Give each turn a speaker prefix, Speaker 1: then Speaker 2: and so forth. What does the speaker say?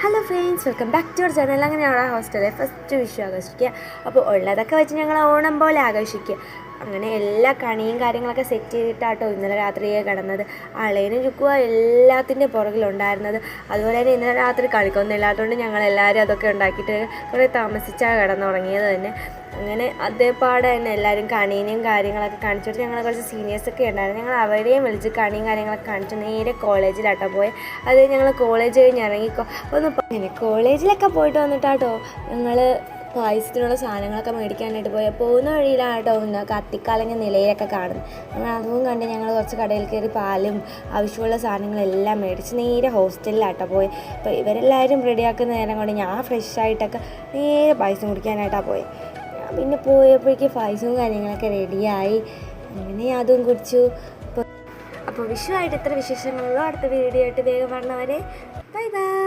Speaker 1: Hello friends, welcome back to our channel. അങ്ങനെയാണ് ഹോസ്റ്റലിലെ first Vishu ആഘോഷിക്കുക. അപ്പോൾ ഉള്ളതൊക്കെ വെച്ച് ഞങ്ങൾ ഓണം പോലെ ആഘോഷിക്കുക. അങ്ങനെ എല്ലാ കണിയും കാര്യങ്ങളൊക്കെ സെറ്റ് ചെയ്തിട്ടാട്ടോ ഇന്നലെ രാത്രിയെ കിടന്നത്. അളയനും ചുക്കുക എല്ലാത്തിൻ്റെ പുറകിലുണ്ടായിരുന്നത്. അതുപോലെ തന്നെ ഇന്നലെ രാത്രി കളിക്കൊന്നും ഇല്ലാത്തതുകൊണ്ട് ഞങ്ങളെല്ലാവരും അതൊക്കെ ഉണ്ടാക്കിയിട്ട് കുറേ താമസിച്ചാണ് കിടന്നുറങ്ങിയത് തന്നെ. അങ്ങനെ അതേപാടെ തന്നെ എല്ലാവരും കണീനെയും കാര്യങ്ങളൊക്കെ കാണിച്ചിട്ട് ഞങ്ങൾ കുറച്ച് സീനിയേഴ്സൊക്കെ ഉണ്ടായിരുന്നു. ഞങ്ങൾ അവരെയും വിളിച്ച് കണിയും കാര്യങ്ങളൊക്കെ കാണിച്ചു നേരെ കോളേജിലാട്ടോ പോയി. അത് ഞങ്ങൾ കോളേജ് കഴിഞ്ഞ് ഇറങ്ങിക്കോ അങ്ങനെ കോളേജിലൊക്കെ പോയിട്ട് വന്നിട്ടാട്ടോ ഞങ്ങൾ പായസത്തിനുള്ള സാധനങ്ങളൊക്കെ മേടിക്കാനായിട്ട് പോയി. പോകുന്ന വഴിയിലാട്ടോ കത്തിക്കാലങ്ങ നിലയിലൊക്കെ കാണുന്നത്. ഞങ്ങൾ അതും കണ്ട് ഞങ്ങൾ കുറച്ച് കടയിൽ കയറി പാലും ആവശ്യമുള്ള സാധനങ്ങളെല്ലാം മേടിച്ച് നേരെ ഹോസ്റ്റലിലാട്ടോ പോയി. അപ്പോൾ ഇവരെല്ലാവരും റെഡിയാക്കുന്ന നേരം കൊണ്ട് ഞാൻ ഫ്രഷായിട്ടൊക്കെ നേരെ പായസം കുടിക്കാനായിട്ടാണ് പോയി. ഞാൻ പിന്നെ പോയപ്പോഴേക്ക് പായസവും കാര്യങ്ങളൊക്കെ റെഡിയായി. അങ്ങനെ അതും കുടിച്ചു. അപ്പോൾ വിഷുവായിട്ട് ഇത്ര വിശേഷങ്ങളുള്ളൂ. അടുത്ത വീഡിയോ ആയിട്ട് വേഗം പറഞ്ഞവരെ ബൈ ബൈ.